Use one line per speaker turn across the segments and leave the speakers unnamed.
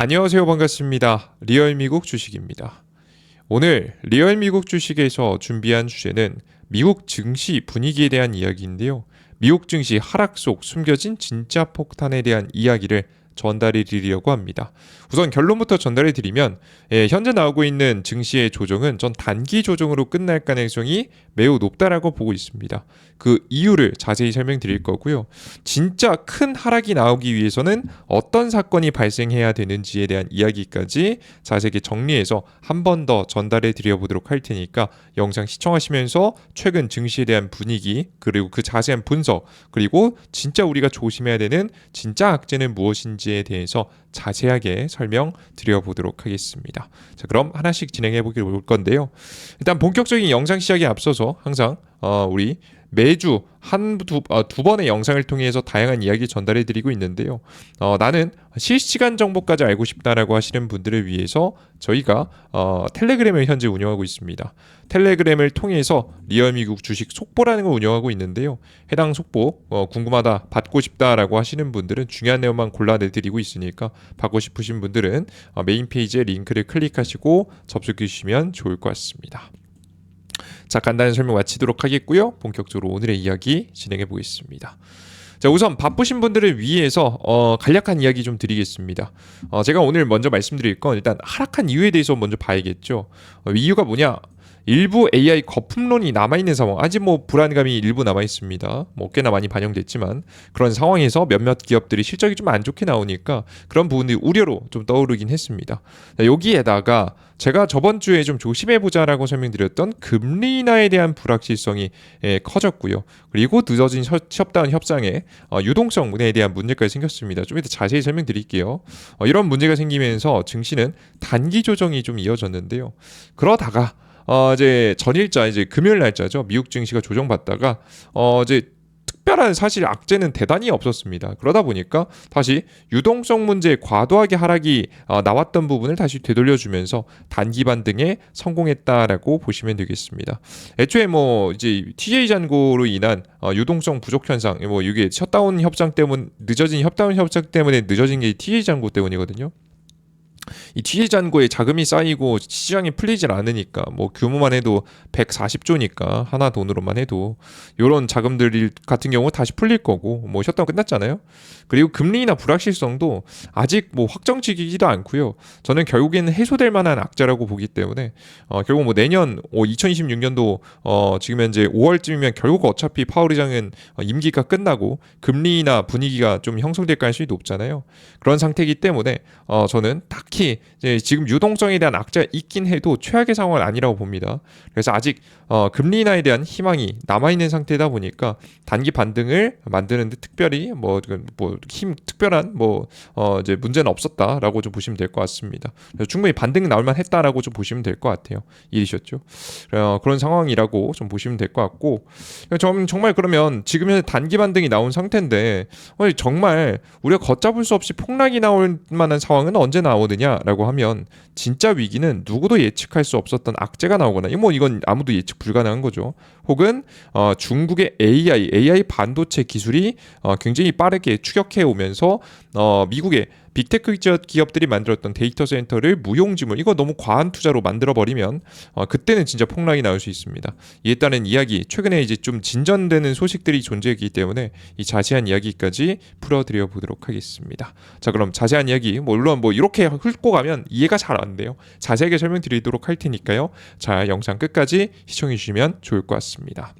안녕하세요. 반갑습니다. 리얼 미국 주식입니다. 오늘 리얼 미국 주식에서 준비한 주제는 미국 증시 분위기에 대한 이야기인데요. 미국 증시 하락 속 숨겨진 진짜 폭탄에 대한 이야기를 전달해 드리려고 합니다. 우선 결론부터 전달해 드리면 현재 나오고 있는 증시의 조정은 전 단기 조정으로 끝날 가능성이 매우 높다라고 보고 있습니다. 그 이유를 자세히 설명드릴 거고요. 진짜 큰 하락이 나오기 위해서는 어떤 사건이 발생해야 되는지에 대한 이야기까지 자세하게 정리해서 한 번 더 전달해 드려 보도록 할 테니까 영상 시청하시면서 최근 증시에 대한 분위기 그리고 그 자세한 분석 그리고 진짜 우리가 조심해야 되는 진짜 악재는 무엇인지에 대해서 자세하게 설명드려 보도록 하겠습니다. 자, 그럼 하나씩 진행해 보기로 볼 건데요. 일단 본격적인 영상 시작에 앞서서 항상 우리 매주 두 번의 영상을 통해서 다양한 이야기 전달해 드리고 있는데요. 나는 실시간 정보까지 알고 싶다라고 하시는 분들을 위해서 저희가 텔레그램을 현재 운영하고 있습니다. 텔레그램을 통해서 리얼미국 주식 속보라는 걸 운영하고 있는데요. 해당 속보 궁금하다, 받고 싶다라고 하시는 분들은 중요한 내용만 골라내드리고 있으니까 받고 싶으신 분들은 메인 페이지에 링크를 클릭하시고 접속해 주시면 좋을 것 같습니다. 자, 간단한 설명 마치도록 하겠고요. 본격적으로 오늘의 이야기 진행해 보겠습니다. 자, 우선 바쁘신 분들을 위해서 간략한 이야기 좀 드리겠습니다. 제가 오늘 먼저 말씀드릴 건 일단 하락한 이유에 대해서 먼저 봐야겠죠. 이유가 뭐냐? 일부 AI 거품론이 남아있는 상황, 아직 뭐 불안감이 일부 남아있습니다. 뭐 꽤나 많이 반영됐지만 그런 상황에서 몇몇 기업들이 실적이 좀 안 좋게 나오니까 그런 부분이 우려로 좀 떠오르긴 했습니다. 자, 여기에다가 제가 저번 주에 좀 조심해보자라고 설명드렸던 금리 인하에 대한 불확실성이 커졌고요. 그리고 늦어진 셧다운 협상의 유동성에 대한 문제까지 생겼습니다. 좀 이따 자세히 설명드릴게요. 이런 문제가 생기면서 증시는 단기 조정이 좀 이어졌는데요. 그러다가 이제 전일자 이제 금요일 날짜죠. 미국 증시가 조정받다가 이제 특별한 사실 악재는 대단히 없었습니다. 그러다 보니까 다시 유동성 문제에 과도하게 하락이 나왔던 부분을 다시 되돌려주면서 단기 반등에 성공했다라고 보시면 되겠습니다. 애초에 뭐 이제 TJ 잔고로 인한 유동성 부족 현상, 뭐 이게 늦어진 셧다운 협상 때문에 늦어진 게 TJ 잔고 때문이거든요. 이 TJ 잔고에 자금이 쌓이고 시장이 풀리질 않으니까 뭐 규모만 해도 140조니까 하나 돈으로만 해도 이런 자금들 같은 경우 다시 풀릴 거고 뭐 셧다운 끝났잖아요. 그리고 금리나 불확실성도 아직 뭐 확정지기지도 않고요. 저는 결국에는 해소될 만한 악재라고 보기 때문에 결국 뭐 내년 2026년도 지금 현재 5월쯤이면 결국 어차피 파월 의장은 임기가 끝나고 금리나 분위기가 좀 형성될 가능성이 높잖아요. 그런 상태이기 때문에 저는 딱히 이제 지금 유동성에 대한 악재가 있긴 해도 최악의 상황은 아니라고 봅니다. 그래서 아직 금리 인하에 대한 희망이 남아있는 상태다 보니까 단기 반등을 만드는데 특별히 특별한 이제 문제는 없었다라고 좀 보시면 될 것 같습니다. 그래서 충분히 반등 나올만 했다라고 좀 보시면 될 것 같아요. 이해되셨죠? 그런 상황이라고 좀 보시면 될 것 같고 정말 그러면 지금 현재 단기 반등이 나온 상태인데 정말 우리가 걷잡을 수 없이 폭락이 나올 만한 상황은 언제 나오느냐라고 하면 진짜 위기는 누구도 예측할 수 없었던 악재가 나오거나 이건 아무도 예측 불가능한 거죠. 혹은 중국의 AI 반도체 기술이 굉장히 빠르게 추격해 오면서 미국의 빅테크 기업들이 만들었던 데이터 센터를 무용지물 이거 너무 과한 투자로 만들어 버리면 그때는 진짜 폭락이 나올 수 있습니다. 이에 따른 이야기 최근에 이제 좀 진전되는 소식들이 존재하기 때문에 이 자세한 이야기까지 풀어드려 보도록 하겠습니다. 자, 그럼 자세한 이야기 물론 이렇게 훑고 가면 이해가 잘 안 돼요. 자세하게 설명드리도록 할 테니까요. 자, 영상 끝까지 시청해 주시면 좋을 것 같습니다.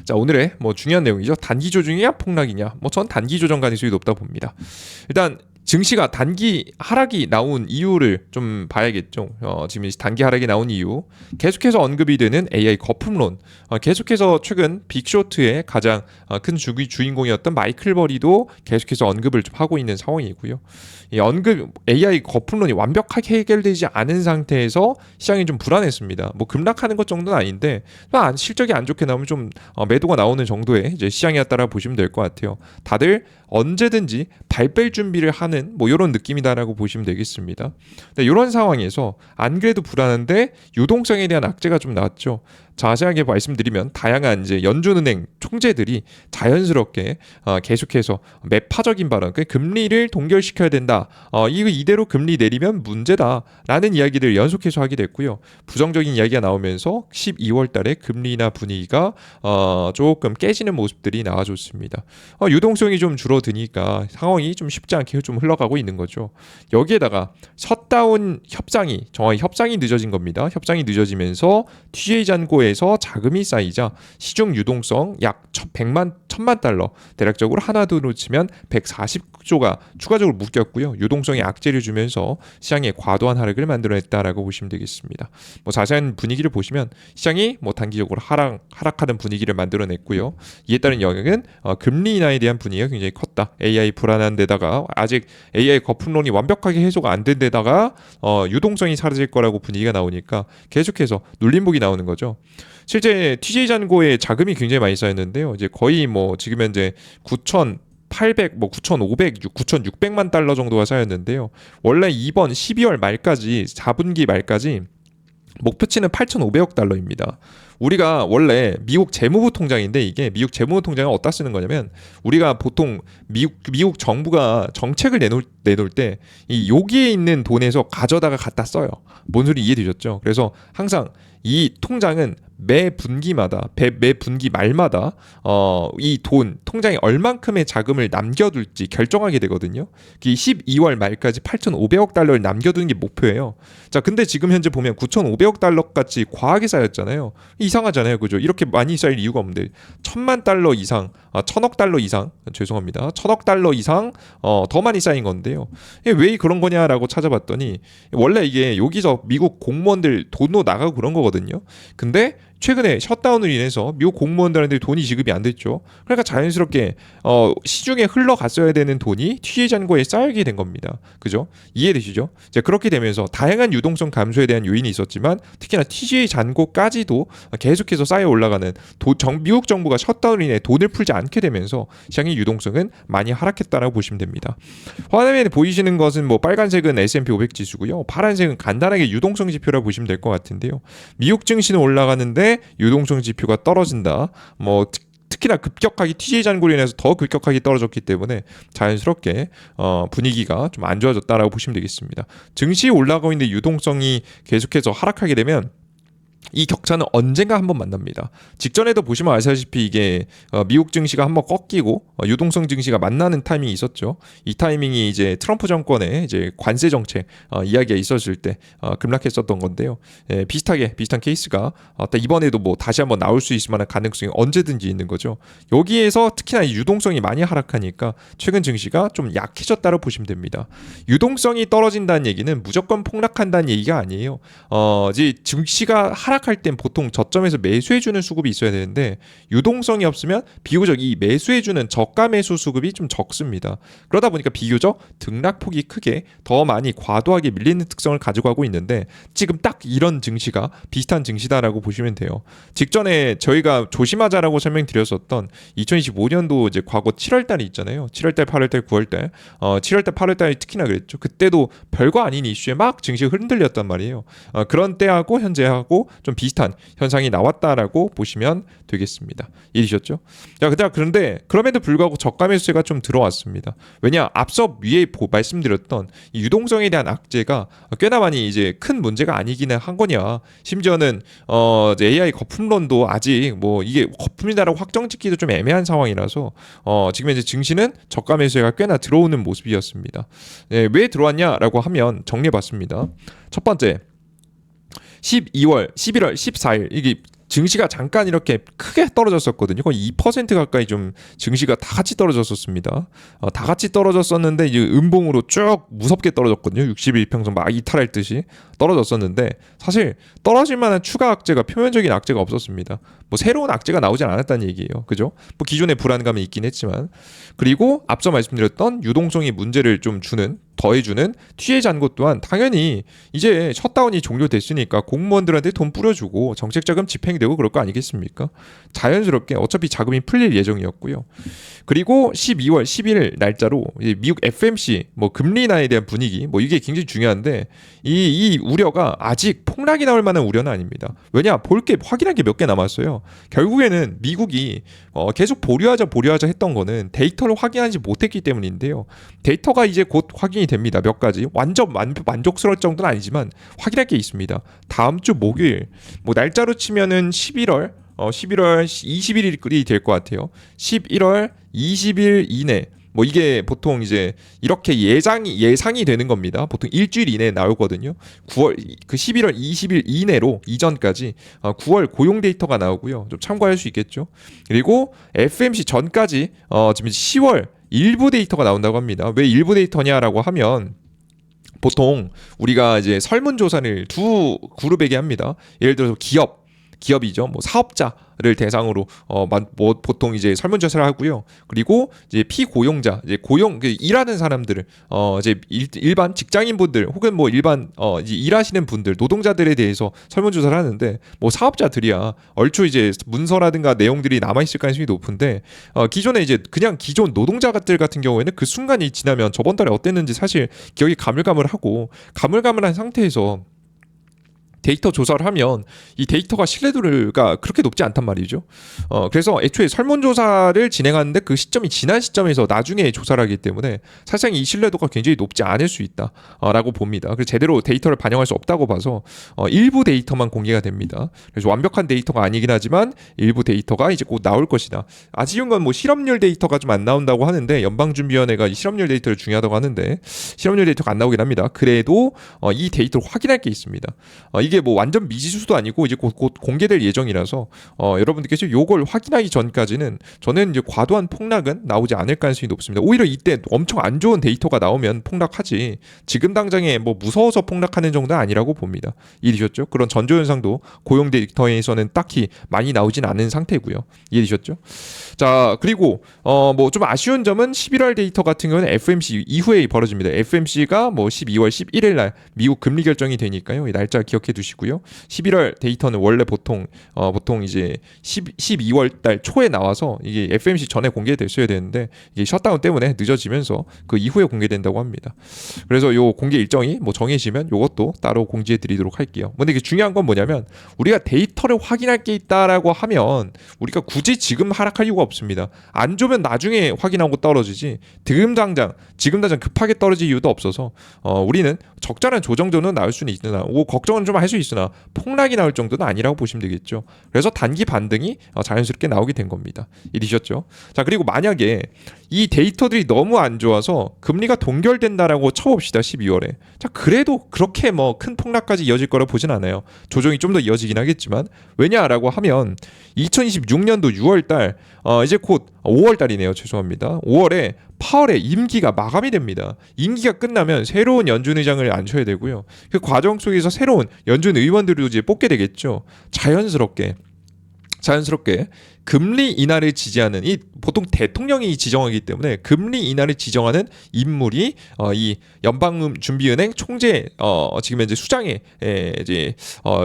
자, 오늘의 중요한 내용이죠. 단기 조정이냐 폭락이냐. 전 단기 조정 가능성이 높다 봅니다. 일단 증시가 단기 하락이 나온 이유를 좀 봐야겠죠. 지금 단기 하락이 나온 이유 계속해서 언급이 되는 AI 거품론 계속해서 최근 빅쇼트의 가장 큰 주인공이었던 마이클 버리도 계속해서 언급을 좀 하고 있는 상황이고요. 이 AI 거품론이 완벽하게 해결되지 않은 상태에서 시장이 좀 불안했습니다. 급락하는 것 정도는 아닌데 실적이 안 좋게 나오면 좀 매도가 나오는 정도의 이제 시장이었다라 보시면 될 것 같아요. 다들 언제든지 발 뺄 준비를 하는 하는 뭐 이런 느낌이다라고 보시면 되겠습니다. 네, 이런 상황에서 안 그래도 불안한데 유동성에 대한 악재가 좀 나왔죠. 자세하게 말씀드리면 다양한 이제 연준은행 총재들이 자연스럽게 계속해서 매파적인 발언, 그 금리를 동결시켜야 된다. 이거 이대로 금리 내리면 문제다라는 이야기를 연속해서 하게 됐고요. 부정적인 이야기가 나오면서 12월 달에 금리나 분위기가 조금 깨지는 모습들이 나와줬습니다. 유동성이 좀 줄어드니까 상황이 좀 쉽지 않게 좀 흘러가고 있는 거죠. 여기에다가 셧다운 협상이 정확히 협상이 늦어진 겁니다. 협상이 늦어지면서 TJ 잔고에서 자금이 쌓이자 시중 유동성 약 1000만 달러 대략적으로 하나 돈으로 치면 140조가 추가적으로 묶였고요. 유동성에 악재를 주면서 시장에 과도한 하락을 만들어냈다라고 보시면 되겠습니다. 뭐 자세한 분위기를 보시면 시장이 뭐 단기적으로 하락하는 분위기를 만들어냈고요. 이에 따른 영향은 금리 인하에 대한 분위기가 굉장히 컸다. AI 불안한 데다가 아직 AI 거품론이 완벽하게 해소가 안 된 데다가 유동성이 사라질 거라고 분위기가 나오니까 계속해서 눌림목이 나오는 거죠. 실제 TJ 잔고에 자금이 굉장히 많이 쌓였는데요. 이제 거의 뭐 지금 현재 9,800, 뭐 9,500, 9,600만 달러 정도가 쌓였는데요. 원래 이번 12월 말까지 4분기 말까지 목표치는 8,500억 달러입니다. 우리가 원래 미국 재무부 통장인데 이게 미국 재무부 통장을 어디다 쓰는 거냐면 우리가 보통 미국 정부가 정책을 내놓을 때 이 여기에 있는 돈에서 가져다가 갖다 써요. 뭔 소리 이해되셨죠? 그래서 항상 이 통장은 매 분기마다 매 분기 말마다 이 돈 통장에 얼만큼의 자금을 남겨둘지 결정하게 되거든요. 12월 말까지 8,500억 달러를 남겨두는 게 목표예요. 자, 근데 지금 현재 보면 9,500억 달러까지 과하게 쌓였잖아요. 이상하잖아요, 그죠? 이렇게 많이 쌓일 이유가 없는데 1,000만 달러 이상, 1,000억 달러 이상, 죄송합니다. 1,000억 달러 이상 더 많이 쌓인 건데요. 왜 그런 거냐라고 찾아봤더니 원래 이게 여기서 미국 공무원들 돈도 나가고 그런 거거든요. 근데 최근에 셧다운으로 인해서 미국 공무원들한테 돈이 지급이 안 됐죠. 그러니까 자연스럽게 시중에 흘러갔어야 되는 돈이 TJ 잔고에 쌓이게 된 겁니다. 그죠? 이해되시죠? 이제 그렇게 되면서 다양한 유동성 감소에 대한 요인이 있었지만 특히나 TJ 잔고까지도 계속해서 쌓여 올라가는 미국 정부가 셧다운으로 인해 돈을 풀지 않게 되면서 시장의 유동성은 많이 하락했다라고 보시면 됩니다. 화면에 보이시는 것은 뭐 빨간색은 S&P 500 지수고요. 파란색은 간단하게 유동성 지표라고 보시면 될 것 같은데요. 미국 증시는 올라가는데 유동성 지표가 떨어진다. 뭐 특히나 급격하게 TJ 잔고로 인해서 더 급격하게 떨어졌기 때문에 자연스럽게 분위기가 좀 안 좋아졌다라고 보시면 되겠습니다. 증시 올라가고 있는데 유동성이 계속해서 하락하게 되면 이 격차는 언젠가 한번 만납니다. 직전에도 보시면 아시다시피 이게 미국 증시가 한번 꺾이고 유동성 증시가 만나는 타이밍이 있었죠. 이 타이밍이 이제 트럼프 정권의 이제 관세 정책 이야기가 있었을 때 급락했었던 건데요. 비슷한 케이스가 이번에도 뭐 다시 한번 나올 수 있을 만한 가능성이 언제든지 있는 거죠. 여기에서 특히나 유동성이 많이 하락하니까 최근 증시가 좀 약해졌다고 보시면 됩니다. 유동성이 떨어진다는 얘기는 무조건 폭락한다는 얘기가 아니에요. 이제 증시가 하락할 땐 보통 저점에서 매수해주는 수급이 있어야 되는데 유동성이 없으면 비교적 이 매수해주는 저가 매수 수급이 좀 적습니다. 그러다 보니까 비교적 등락폭이 크게 더 많이 과도하게 밀리는 특성을 가지고 가고 있는데 지금 딱 이런 증시가 비슷한 증시다라고 보시면 돼요. 직전에 저희가 조심하자라고 설명드렸었던 2025년도 이제 과거 7월달이 있잖아요. 7월달, 8월달, 9월달 7월달, 8월달이 특히나 그랬죠. 그때도 별거 아닌 이슈에 막 증시가 흔들렸단 말이에요. 그런 때하고 현재하고 좀 비슷한 현상이 나왔다라고 보시면 되겠습니다. 이해되셨죠? 자, 그런데 그럼에도 불구하고 저가 매수세가 좀 들어왔습니다. 왜냐? 앞서 위에 말씀드렸던 이 유동성에 대한 악재가 꽤나 많이 이제 큰 문제가 아니기는 한 거냐. 심지어는 AI 거품론도 아직 뭐 이게 거품이다라고 확정짓기도 좀 애매한 상황이라서 지금 이제 증시는 저가 매수세가 꽤나 들어오는 모습이었습니다. 왜 들어왔냐라고 하면 정리해봤습니다. 첫 번째, 11월, 14일 이게 증시가 잠깐 이렇게 크게 떨어졌었거든요. 거의 2% 가까이 좀 증시가 다 같이 떨어졌었습니다. 다 같이 떨어졌었는데 이제 음봉으로 쭉 무섭게 떨어졌거든요. 61평선 막 이탈할 듯이 떨어졌었는데 사실 떨어질 만한 추가 악재가 표면적인 악재가 없었습니다. 뭐 새로운 악재가 나오진 않았다는 얘기예요. 그죠? 뭐 기존의 불안감이 있긴 했지만 그리고 앞서 말씀드렸던 유동성이 문제를 좀 주는 더해주는 뒤에 잔고 또한 당연히 이제 셧다운이 종료됐으니까 공무원들한테 돈 뿌려주고 정책 자금 집행되고 그럴 거 아니겠습니까? 자연스럽게 어차피 자금이 풀릴 예정이었고요. 그리고 12월 11일 날짜로 미국 FMC 뭐 금리 인하에 대한 분위기 뭐 이게 굉장히 중요한데 이 우려가 아직 폭락이 나올 만한 우려는 아닙니다. 왜냐 볼 게 확인할 게 몇 개 남았어요. 결국에는 미국이 계속 보류하자 했던 거는 데이터를 확인하지 못했기 때문인데요. 데이터가 이제 곧 확인이 됩니다. 몇 가지 완전 만족스러울 정도는 아니지만 확인할 게 있습니다. 다음 주 목요일 뭐 날짜로 치면은 11월 20일이 될 것 같아요. 11월 20일 이내 뭐 이게 보통 이제 이렇게 예상이 되는 겁니다. 보통 일주일 이내에 나오거든요. 9월 그 11월 20일 이내로 이전까지 9월 고용 데이터가 나오고요. 좀 참고할 수 있겠죠. 그리고 FMC 전까지 지금 10월 일부 데이터가 나온다고 합니다. 왜 일부 데이터냐라고 하면 보통 우리가 이제 설문조사를 두 그룹에게 합니다. 예를 들어서 기업이죠. 뭐 사업자를 대상으로 뭐 보통 이제 설문조사를 하고요. 그리고 이제 피고용자, 이제 일하는 사람들을 이제 일반 직장인분들 혹은 뭐 일반 이제 일하시는 분들, 노동자들에 대해서 설문조사를 하는데 뭐 사업자들이야 얼추 이제 문서라든가 내용들이 남아 있을 가능성이 높은데 기존에 이제 그냥 기존 노동자들 같은 경우에는 그 순간이 지나면 저번 달에 어땠는지 사실 기억이 가물가물한 상태에서 데이터 조사를 하면 이 데이터가 신뢰도가 그렇게 높지 않단 말이죠. 그래서 애초에 설문조사를 진행하는데 그 시점이 지난 시점에서 나중에 조사를 하기 때문에 사실상 이 신뢰도가 굉장히 높지 않을 수 있다라고 봅니다. 그래서 제대로 데이터를 반영할 수 없다고 봐서 일부 데이터만 공개가 됩니다. 그래서 완벽한 데이터가 아니긴 하지만 일부 데이터가 이제 곧 나올 것이다. 아쉬운 건 뭐 실업률 데이터가 좀 안 나온다고 하는데 연방준비위원회가 이 실업률 데이터를 중요하다고 하는데 실업률 데이터가 안 나오긴 합니다. 그래도 이 데이터를 확인할 게 있습니다. 이게 뭐 완전 미지수도 아니고 이제 곧 공개될 예정이라서 여러분들께서 요걸 확인하기 전까지는 저는 이제 과도한 폭락은 나오지 않을 가능성이 높습니다. 오히려 이때 엄청 안 좋은 데이터가 나오면 폭락하지 지금 당장에 뭐 무서워서 폭락하는 정도는 아니라고 봅니다. 이해되셨죠? 그런 전조 현상도 고용 데이터에서는 딱히 많이 나오진 않은 상태고요. 이해되셨죠? 자 그리고 뭐 좀 아쉬운 점은 11월 데이터 같은 경우는 FMC 이후에 벌어집니다. FMC가 뭐 12월 11일 날 미국 금리 결정이 되니까요. 이 날짜 기억해 두시고요. 11월 데이터는 원래 보통 이제 12월 달 초에 나와서 이게 FMC 전에 공개됐어야 되는데 이게 셧다운 때문에 늦어지면서 그 이후에 공개된다고 합니다. 그래서 요 공개 일정이 뭐 정해지면 요것도 따로 공지해 드리도록 할게요. 근데 이게 중요한 건 뭐냐면 우리가 데이터를 확인할 게 있다라고 하면 우리가 굳이 지금 하락할 이유가 없습니다. 안 좋으면 나중에 확인하고 떨어지지 지금 당장 급하게 떨어질 이유도 없어서 우리는 적절한 조정 정도는 나올 수는 있으나 걱정은 좀 할 수 있으나 폭락이 나올 정도는 아니라고 보시면 되겠죠. 그래서 단기 반등이 자연스럽게 나오게 된 겁니다. 이해되셨죠? 자 그리고 만약에 이 데이터들이 너무 안 좋아서 금리가 동결된다라고 쳐봅시다. 12월에 자 그래도 그렇게 뭐 큰 폭락까지 이어질 거라 보진 않아요. 조정이 좀 더 이어지긴 하겠지만 왜냐라고 하면 2026년도 6월달 이제 곧 5월달이네요. 죄송합니다. 5월에 파월의 임기가 마감이 됩니다. 임기가 끝나면 새로운 연준 의장을 앉혀야 되고요. 그 과정 속에서 새로운 연준 의원들을 이제 뽑게 되겠죠. 자연스럽게 금리 인하를 지지하는 이 보통 대통령이 지정하기 때문에 금리 인하를 지정하는 인물이 이 연방준비은행 총재 지금 현재 수장에 이제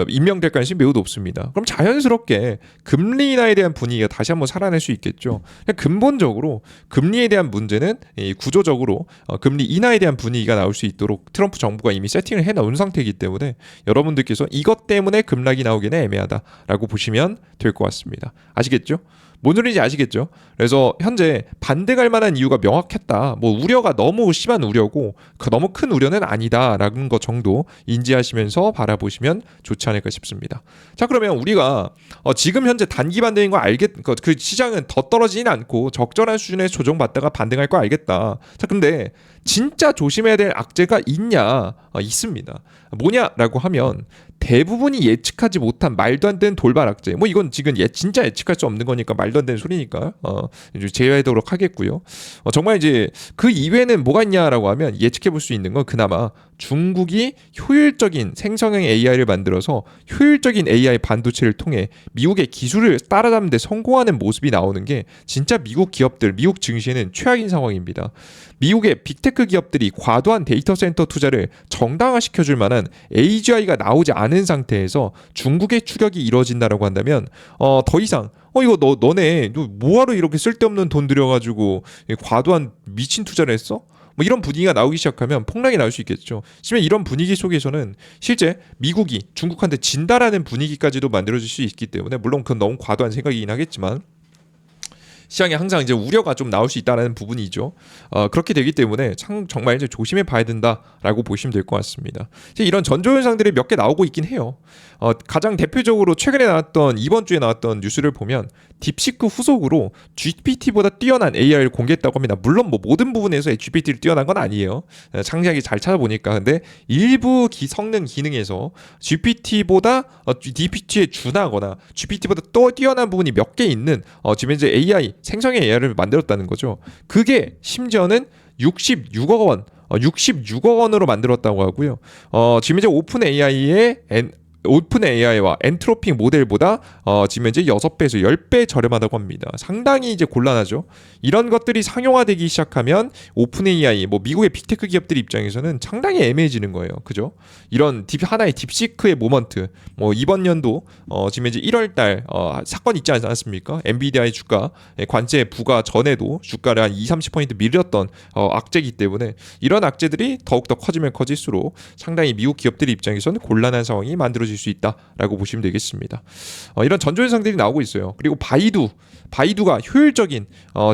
임명될 가능성이 매우 높습니다. 그럼 자연스럽게 금리 인하에 대한 분위기가 다시 한번 살아날 수 있겠죠. 근본적으로 금리에 대한 문제는 구조적으로 금리 인하에 대한 분위기가 나올 수 있도록 트럼프 정부가 이미 세팅을 해놓은 상태이기 때문에 여러분들께서 이것 때문에 급락이 나오기는 애매하다라고 보시면 될 것 같습니다. 아시겠죠? 뭔 소리인지 아시겠죠? 그래서 현재 반등할 만한 이유가 명확했다. 뭐 우려가 너무 심한 우려고 너무 큰 우려는 아니다라는 것 정도 인지하시면서 바라보시면 좋지 않을까 싶습니다. 자 그러면 우리가 지금 현재 단기 반등인 거 그 시장은 더 떨어지진 않고 적절한 수준의 조정받다가 반등할 거 알겠다. 자 근데 진짜 조심해야 될 악재가 있냐? 있습니다. 뭐냐라고 하면 대부분이 예측하지 못한 말도 안 되는 돌발 악재. 뭐 이건 지금 진짜 예측할 수 없는 거니까 말도 안 되는 소리니까 이제 제외하도록 하겠고요. 정말 이제 그 이외에는 뭐가 있냐라고 하면 예측해 볼 수 있는 건 그나마 중국이 효율적인 생성형 AI를 만들어서 효율적인 AI 반도체를 통해 미국의 기술을 따라잡는 데 성공하는 모습이 나오는 게 진짜 미국 기업들, 미국 증시에는 최악인 상황입니다. 미국의 빅테크 기업들이 과도한 데이터 센터 투자를 정당화시켜줄 만한 AGI가 나오지 않은 상태에서 중국의 추격이 이루어진다라고 한다면 더 이상 이거 너네 뭐하러 이렇게 쓸데없는 돈 들여가지고 과도한 미친 투자를 했어? 뭐 이런 분위기가 나오기 시작하면 폭락이 나올 수 있겠죠. 하지만 이런 분위기 속에서는 실제 미국이 중국한테 진다라는 분위기까지도 만들어질 수 있기 때문에 물론 그건 너무 과도한 생각이긴 하겠지만 시장에 항상 이제 우려가 좀 나올 수 있다는 부분이죠. 그렇게 되기 때문에 정말 이제 조심해 봐야 된다라고 보시면 될 것 같습니다. 이런 전조 현상들이 몇 개 나오고 있긴 해요. 가장 대표적으로 최근에 나왔던 이번 주에 나왔던 뉴스를 보면 딥시크 후속으로 GPT보다 뛰어난 AI를 공개했다고 합니다. 물론 뭐 모든 부분에서 GPT를 뛰어난 건 아니에요. 상세하게 잘 찾아보니까 근데 일부 성능 기능에서 GPT에 준하거나 GPT보다 또 뛰어난 부분이 몇 개 있는 지금 이제 AI 생성의 AI를 만들었다는 거죠. 그게 심지어는 66억 원으로 만들었다고 하고요. 지금 이제 오픈 AI와 엔트로픽 모델보다 지금 현재 6배에서 10배 저렴하다고 합니다. 상당히 이제 곤란하죠. 이런 것들이 상용화되기 시작하면 오픈 AI, 뭐 미국의 빅테크 기업들 입장에서는 상당히 애매해지는 거예요. 그죠? 이런 하나의 딥시크의 모먼트, 뭐 이번 연도 지금 이제 1월달 사건 있지 않았습니까? 엔비디아의 주가 관세 부과 전에도 주가를 한 20-30% 밀렸던 악재이기 때문에 이런 악재들이 더욱더 커지면 커질수록 상당히 미국 기업들 입장에서는 곤란한 상황이 만들어질 수 있다라고 보시면 되겠습니다. 이런 전조현상들이 나오고 있어요. 그리고 바이두가 효율적인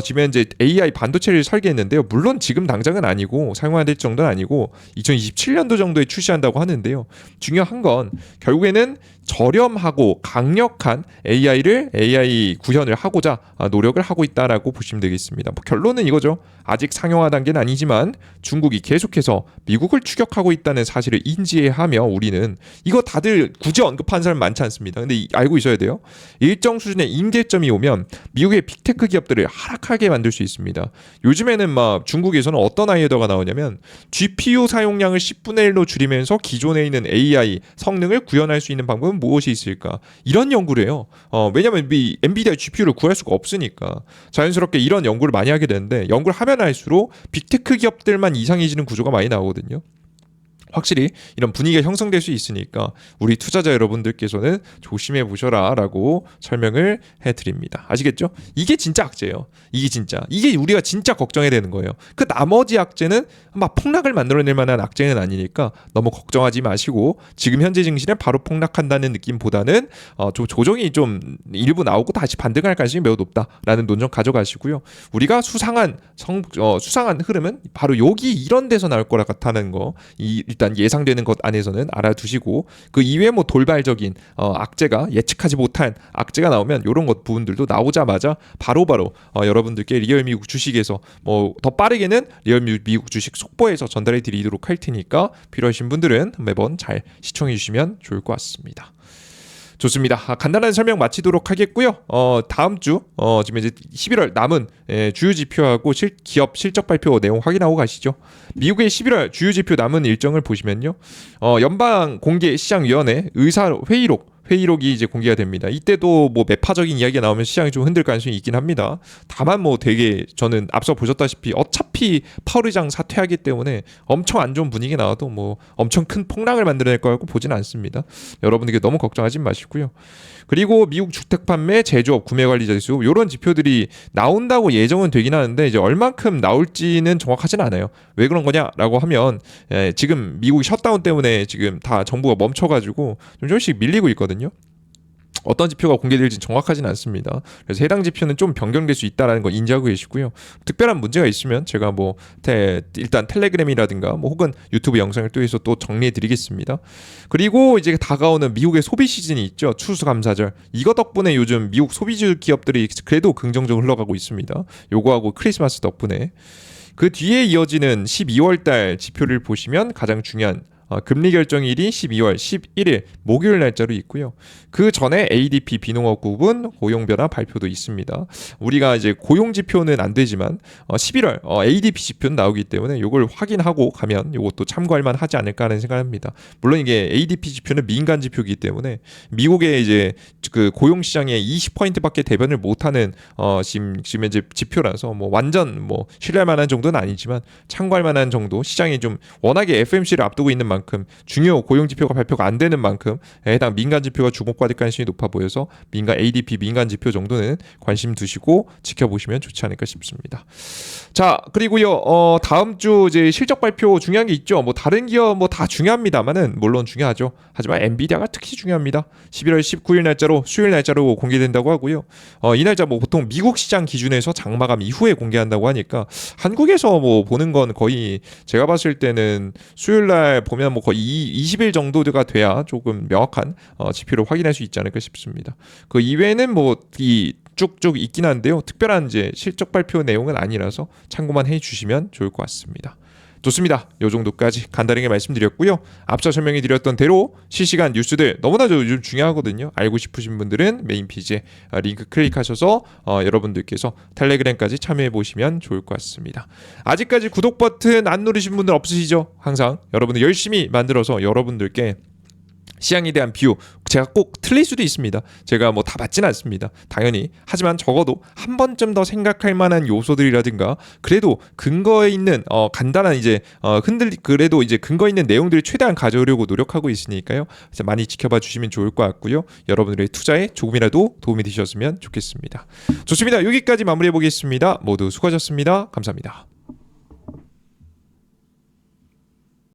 지금 현재 AI 반도체를 설계했는데요. 물론 지금 당장은 아니고 사용화될 정도는 아니고 2027년도 정도에 출시한다고 하는데요. 중요한 건 결국에는 저렴하고 강력한 AI 구현을 하고자 노력을 하고 있다라고 보시면 되겠습니다. 뭐 결론은 이거죠. 아직 상용화 단계는 아니지만 중국이 계속해서 미국을 추격하고 있다는 사실을 인지해야 하며 우리는 이거 다들 굳이 언급한 사람 많지 않습니다. 근데 알고 있어야 돼요. 일정 수준의 임계점이 오면 미국의 빅테크 기업들을 하락하게 만들 수 있습니다. 요즘에는 막 중국에서는 어떤 아이디어가 나오냐면 GPU 사용량을 10분의 1로 줄이면서 기존에 있는 AI 성능을 구현할 수 있는 방법은 무엇이 있을까? 이런 연구를 해요. 왜냐하면 엔비디아 GPU를 구할 수가 없으니까 자연스럽게 이런 연구를 많이 하게 되는데 연구를 하면 할수록 빅테크 기업들만 이상해지는 구조가 많이 나오거든요. 확실히 이런 분위기가 형성될 수 있으니까 우리 투자자 여러분들께서는 조심해 보셔라라고 설명을 해드립니다. 아시겠죠? 이게 진짜 악재예요. 이게 우리가 진짜 걱정해야 되는 거예요. 그 나머지 악재는 막 폭락을 만들어낼 만한 악재는 아니니까 너무 걱정하지 마시고 지금 현재 증시는 바로 폭락한다는 느낌보다는 조정이 좀 일부 나오고 다시 반등할 가능성이 매우 높다라는 논점 가져가시고요. 우리가 수상한 흐름은 바로 여기 이런 데서 나올 거라 같다는 거 일단 예상되는 것 안에서는 알아두시고 그 이외에 뭐 돌발적인 악재가 예측하지 못한 악재가 나오면 이런 것 부분들도 나오자마자 바로바로 여러분들께 리얼 미국 주식에서 뭐 더 빠르게는 리얼 미국 주식 속보에서 전달해 드리도록 할 테니까 필요하신 분들은 매번 잘 시청해 주시면 좋을 것 같습니다. 좋습니다. 간단한 설명 마치도록 하겠고요. 다음 주 지금 이제 11월 남은 주요 지표하고 기업 실적 발표 내용 확인하고 가시죠. 미국의 11월 주요 지표 남은 일정을 보시면요. 연방 공개 시장위원회 의사 회의록이 이제 공개가 됩니다. 이때도 뭐 매파적인 이야기가 나오면 시장이 좀 흔들 가능성이 있긴 합니다. 다만 뭐 되게 저는 앞서 보셨다시피 어차피 파월 의장 사퇴하기 때문에 엄청 안 좋은 분위기 나와도 뭐 엄청 큰 폭락을 만들어낼 거라고 보지는 않습니다. 여러분들께 너무 걱정하지 마시고요. 그리고 미국 주택 판매, 제조업, 구매 관리 지수 이런 지표들이 나온다고 예정은 되긴 하는데 이제 얼만큼 나올지는 정확하진 않아요. 왜 그런 거냐라고 하면 지금 미국이 셧다운 때문에 지금 다 정부가 멈춰가지고 좀 조금씩 밀리고 있거든요. 어떤 지표가 공개될지 정확하지는 않습니다. 그래서 해당 지표는 좀 변경될 수 있다는 거 인지하고 계시고요. 특별한 문제가 있으면 제가 뭐 일단 텔레그램이라든가 뭐 혹은 유튜브 영상을 통해서 또 정리해 드리겠습니다. 그리고 이제 다가오는 미국의 소비 시즌이 있죠. 추수감사절. 이거 덕분에 요즘 미국 소비주 기업들이 그래도 긍정적으로 흘러가고 있습니다. 요거하고 크리스마스 덕분에. 그 뒤에 이어지는 12월 달 지표를 보시면 가장 중요한 금리 결정일이 12월 11일 목요일 날짜로 있고요. 그 전에 ADP 비농업부분 고용 변화 발표도 있습니다. 우리가 이제 고용 지표는 안 되지만 11월 ADP 지표는 나오기 때문에 이걸 확인하고 가면 이것도 참고할 만하지 않을까 하는 생각합니다. 물론 이게 ADP 지표는 민간 지표이기 때문에 미국의 이제 그 고용 시장의 20%밖에 대변을 못하는 지금 이제 지표라서 뭐 완전 뭐 신뢰할 만한 정도는 아니지만 참고할 만한 정도, 시장이 좀 워낙에 FMC를 앞두고 있는 만큼 중요 고용 지표가 발표가 안 되는 만큼 해당 민간 지표가 주목받을 가능성이 높아 보여서 민간 ADP 민간 지표 정도는 관심 두시고 지켜보시면 좋지 않을까 싶습니다. 자, 그리고요 다음 주 이제 실적 발표 중요한 게 있죠. 뭐 다른 기업 뭐 다 중요합니다만은 물론 중요하죠. 하지만 엔비디아가 특히 중요합니다. 11월 19일 날짜로 수요일 날짜로 공개된다고 하고요. 이 날짜 뭐 보통 미국 시장 기준에서 장마감 이후에 공개한다고 하니까 한국에서 뭐 보는 건 거의 제가 봤을 때는 수요일 날 보면 뭐 거의 20일 정도가 돼야 조금 명확한 지표를 확인할 수 있지 않을까 싶습니다. 그 이외에는 뭐 이 쭉쭉 있긴 한데요. 특별한 이제 실적 발표 내용은 아니라서 참고만 해주시면 좋을 것 같습니다. 좋습니다. 이 정도까지 간단하게 말씀드렸고요. 앞서 설명해 드렸던 대로 실시간 뉴스들 너무나 요즘 중요하거든요. 알고 싶으신 분들은 메인 페이지에 링크 클릭하셔서 여러분들께서 텔레그램까지 참여해 보시면 좋을 것 같습니다. 아직까지 구독 버튼 안 누르신 분들 없으시죠? 항상 여러분들 열심히 만들어서 여러분들께 시장에 대한 비유, 제가 꼭 틀릴 수도 있습니다. 제가 뭐 다 맞지는 않습니다. 당연히. 하지만 적어도 한 번쯤 더 생각할 만한 요소들이라든가 그래도 근거에 있는 간단한 이제 그래도 이제 근거 있는 내용들을 최대한 가져오려고 노력하고 있으니까요. 그래서 많이 지켜봐 주시면 좋을 것 같고요. 여러분들의 투자에 조금이라도 도움이 되셨으면 좋겠습니다. 좋습니다. 여기까지 마무리해 보겠습니다. 모두 수고하셨습니다. 감사합니다.